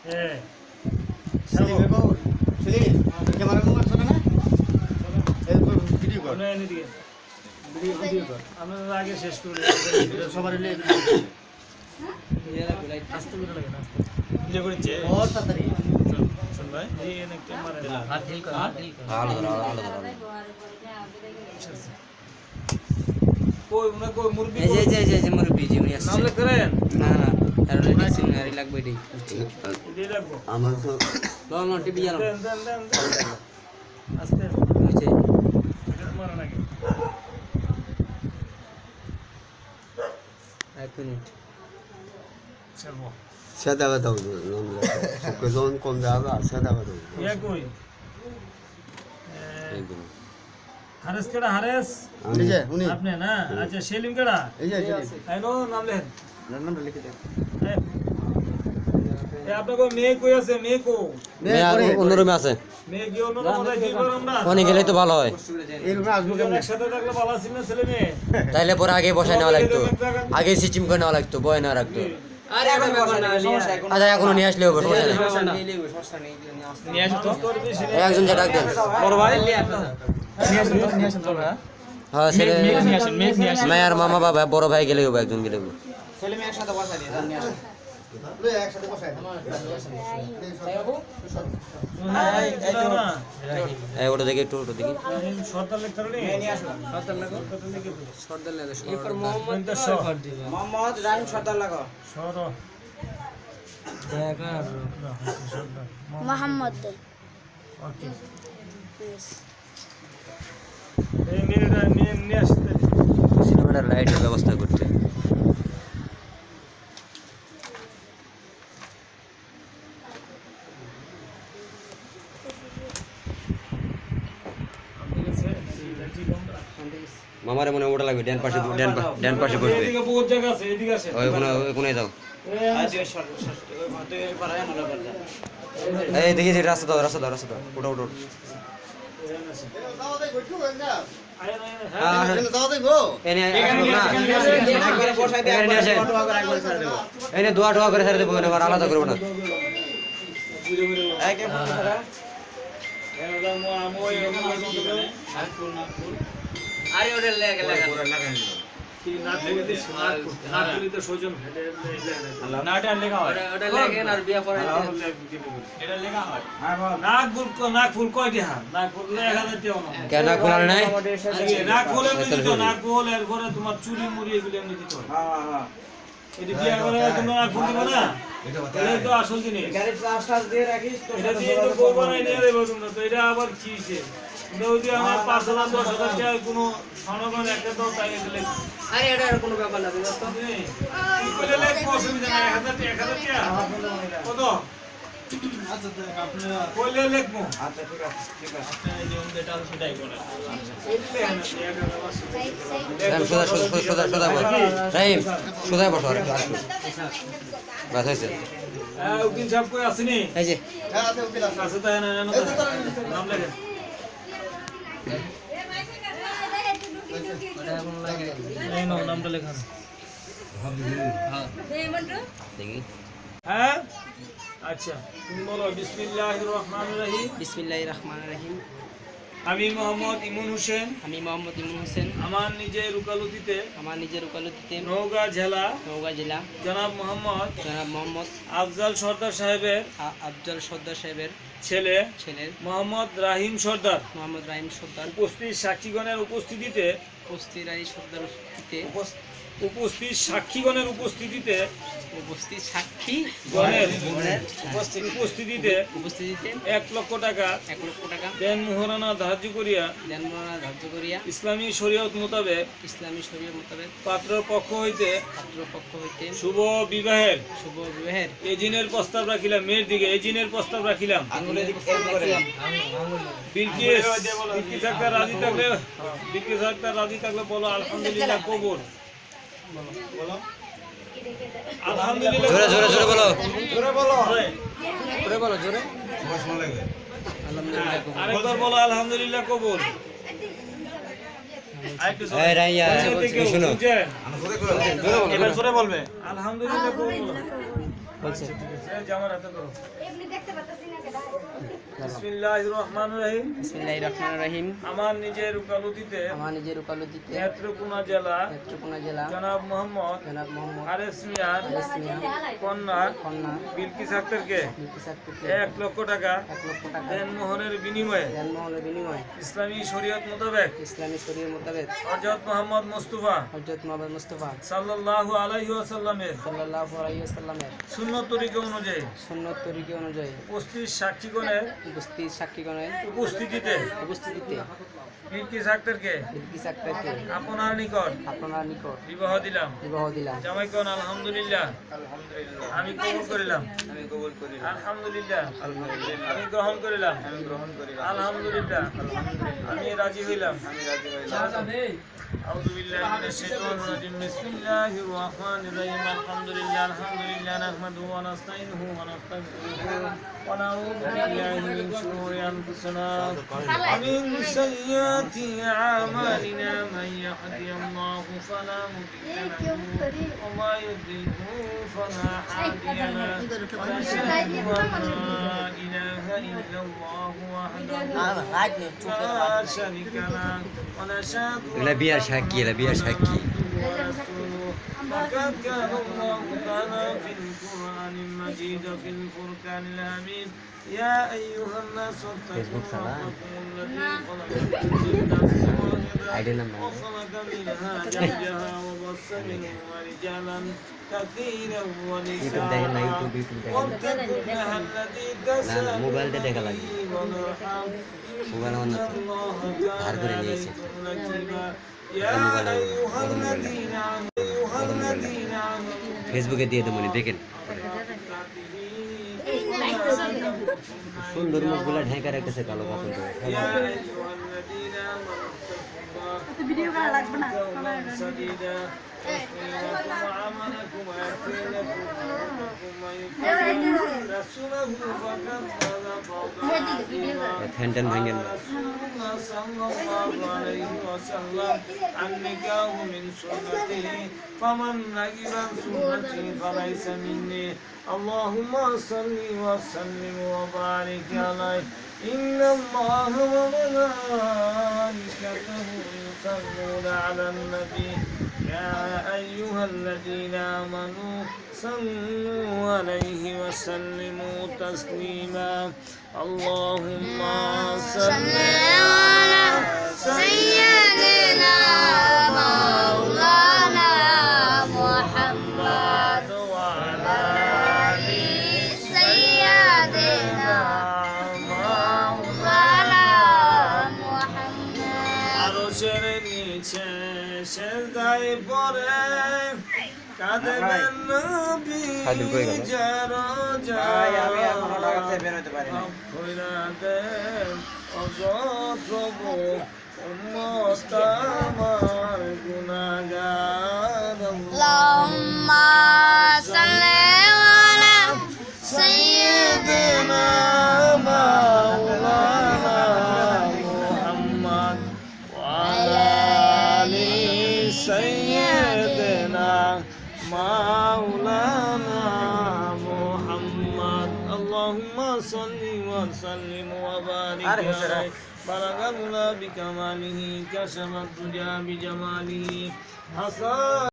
হ্যাঁ সেলিম বাবু সেলিম ক্যামেরা কম আসছে না এরপর ভিডিও কর ভিডিও কর আমরা আগে শেষ করে সবার লে আস্তে করে লাগে না ভিডিও করেছে বহুত তাড়াতাড়ি শুন ভাই এই এনে ক্যামেরা হাত ঢিল কর হাত ঢিল কর আলো ধরো কই উনা কই মুরবি এই যে মুরব্বি জি উনি নাম আসছে লিখতে করেন না না আর ডিসিং আর লাগবে এটাই দিয়ে লাগবো আমার তো লন টিভি জানো দেন আস্তে হইছে এটা মারা নাকি 1 মিনিট চলবো 세다가 더 그전 꼰대가 세다가 더 ইয়া কই হারেস কেডা হারেস এই যে উনি আপনি না আচ্ছা সেলিম কেডা এই যে সেলিম আইনো নাম লেখেন নামটা লিখে দেন এ আপনাকে মেয়ে কই আছে মেয়ে কো অন্য রুমে আছে মেয়ে কি অন্য কোথায় কি করব আমরা ওখানে গেলেই তো ভালো হয় এই রুমে আসবো কেমনে একসাথে থাকলে ভালো ছিল না ছেলে মেয়ে তাইলে পরে আগে বসায় নেওয়া লাগতো আগে সিস্টেম করে নেওয়া লাগতো বয় না রাখতো আরে এখন ব্যাপার না আচ্ছা এখনো নিয়ে আসলে হবে সমস্যা নেই নিয়ে আসো তো এই একজন যা ডাক দেন বড় ভাই নিয়ে আসেন তো ভাই হ্যাঁ ছেলে নিয়ে আসেন মেয়ে নিয়ে আসেন মায়ের মামা বাবা বড় ভাই গেলেই হবে একজন গেলেই হবে ছেলে মেয়ে একসাথে বসা দিয়ে নিয়ে আসেন লই একসাথে বসাই এই ওটা দেখি একটু ওটা দেখি সর্দার লিখতে পারি নিয়ে আসো সর্দার লিখো সর্দার লাগে এরপর মোহাম্মদ সর মোহাম্মদ রাহিম সর্দার লাগো সর মোহাম্মদ ওকে এই মেয়েটা নিয়ে আসতে সিনেমাটার লাইটের ব্যবস্থা করতে মামারে মনে হয় ওটা লাগবে ডান পাশে বসবে এদিকে বহুত জায়গা আছে এদিকে আছে ওই কোনে যাও আজকে ওই ভাতে পারায় না লাগা এই দেখি যে রাস্তা দাও ওটা ওটা দাও দেই গঠু না হ্যাঁ দাও দেই গো এনে একবারে বসাই দিয়ে একবারে ফটো করে একবারে ছেড়ে দেব এনে দোয়া করে ছেড়ে দেবো আবার আলাদা করবো না একে ফটো ছাড়া আরে ওটা লাগা ওটা লাগেন আর বিয়া পড়াই নাক ফুল কয় দিহা নাক ফুল 1000 টাকা না কেন খোলার নাই নাক ফুল এমনি দিত নাক ফুল এর ঘরে তোমার চুরি মুড়ি এগুলো এমনি দিত হ্যাঁ এটি বিয়া করে তোমরা নাক ফুল দিবে না এটা তো আসল জিনিস গাড়ি প্লাস্টার দিয়ে রাখিস তো এটা দিয়ে তো বউ বানাই নিয়ে দেবো তোমরা তো এটা আবার কি সে যদি আমার 5000 10,000 টাকা কোনো সনগণ একটা দাও তাই দিলে আরে এটা আর কোনো ব্যাপার না দোস্ত কইলে লেখ অসুবিধা নাই 1000 টাকা কত আচ্ছা আপনি কইলে লেখমু আচ্ছা ঠিক আছে এই যে উন্ডে ডাল সেটাই করে সোজা বস রাহিম সোজা বসো আর একটু আসো বাস হয়েছে উকিল সাহেব কই আসেনি এই যে হ্যাঁ আছে ওকে আছে কাছে তাই না নাম লেখেন এই নাও নামটা লেখান দেখি হ্যাঁ আচ্ছা তুমি বলো বিসমিল্লাহির রহমানির রহিম বিসমিল্লাহির রহমানির রহিম আমি মোহাম্মদ ইমন হোসেন আমি মোহাম্মদ ইমন হোসেন আমার নিজের উকালতিতে আমার নিজের উকালতিতে নওগাঁ জেলা নওগাঁ জেলা জনাব মোহাম্মদ আফজাল সর্দার সাহেবের আফজল সর্দার সাহেবের ছেলে ছেলের মোহাম্মদ রাহিম সর্দার মোহাম্মদ রাহিম সর্দার উপস্থিত সাক্ষীগণের উপস্থিতিতে উপস্থিত রাহিম সর্দার উপস্থিত সাক্ষীগণের উপস্থিতিতে উপস্থিত সাক্ষী গণের উপস্থিতিতে 1 লক্ষ টাকা 1 লক্ষ টাকা দেন মোহরানা ধার্য করিয়া ইসলামী শরীয়ত মোতাবেক পাত্র পক্ষ হইতে শুভ বিবাহের এজিনের প্রস্তাব রাখিলাম মেয়ের দিকে এজিনের প্রস্তাব রাখিলাম বিলকিস আক্তার রাজি থাকলে বলো আলহামদুলিল্লাহ কবুল বলো আলহামদুলিল্লাহ জোরে বলো আরেকবার বলো আলহামদুলিল্লাহ কবুল এই রাইয়া শুনো এবার জোরে বলবে আলহামদুলিল্লাহ কবুল বলছে ঠিক আছে জামার হাতে করো বিসমিল্লাহির রহমানির রহিম বিসমিল্লাহির রহমানির রহিম আমার নিজের উকালতিতে নেত্রকোনা জেলা জনাব মোহাম্মদ আরএস মিয়ার কন্যা বিলকিস আক্তারকে 1 লক্ষ টাকা দেনমোহরের বিনিময়ে ইসলামী শরীয়ত মোতাবেক হযরত মোহাম্মদ মুস্তাফা সাল্লাল্লাহু আলাইহি ওয়াসাল্লামের সুন্নত তরিকা অনুযায়ী উপস্থিত সাক্ষীগণের উপস্থিতিতে বিলকিস আক্তারকে আপনার নিকট বিবাহ দিলাম জামাইগণ আলহামদুলিল্লাহ আমি কবুল করিলাম আলহামদুলিল্লাহ আমি গ্রহণ করিলাম আলহামদুলিল্লাহ আমি রাজি হইলাম أعوذ بالله من الشيطان الرجيم بسم الله الرحمن الرحيم الحمد لله نحمده ونستعينه ونستغفره ونعوذ بالله من شرور أنفسنا ومن سيئات أعمالنا من يهده الله فلا مضل له وما يضلل فلا هادي له ونشهد أن لا إله إلا الله وحده لا شريك له ونشهد বিয়ার সাক্ষী لقد كان الله تعالى في القرآن المجيد في الفرقان الحميد يا أيها الناس اتقوا ربكم الذي خلقكم من نفس واحدة وخلق منها زوجها وبث منهما رجالا كثيرا ونساء واتقوا الله الذي تساءلون به والأرحام إن الله كان عليكم رقيبا يا أيها الذين آمنوا ফেসবুকে দিয়ে দেবো দেখেন সুন্দর মুখগুলা ঢেকা রাখতেছে কালো কাপড় يا أيها الذين آمنوا اتقوا الله سديدا وعملكم ويغفر لكم ذنوبكم ويطهركم رسوله فقد فاز فوزا عظيما رسول الله صلى الله عليه وسلم النكاح من سنته فمن رغب عن سنتي فليس مني اللهم صل وسلم وبارك عليه إن الله وملائكته يصلون على النبي يا أيها الذين آمنوا صلوا عليه وسلموا تسليما اللهم صل على سيدنا مولانا محمد وعلى آل سيدنا مولانا محمد আরশের নিচে সেজদায় পড়ে কাঁদবেন নবী যার আমি এখনো ঢাকা থেকে বের হতে পারি না কইরা দেন অযথবো উম্মত আমার গুনাহগার আল্লাহুম্মা সাল্লি আলা সাইয়্যিদিনা মাওলানা মুহাম্মদ ওয়া আলা আলি সাইয়্যিদিনা মাওলানা মুহাম্মদ আল্লাহুম্মা সাল্লি ওয়া সাল্লিম ওয়া বারিক আলাইহি بلغ العلا بكماله كشف الدجى بجماله حصى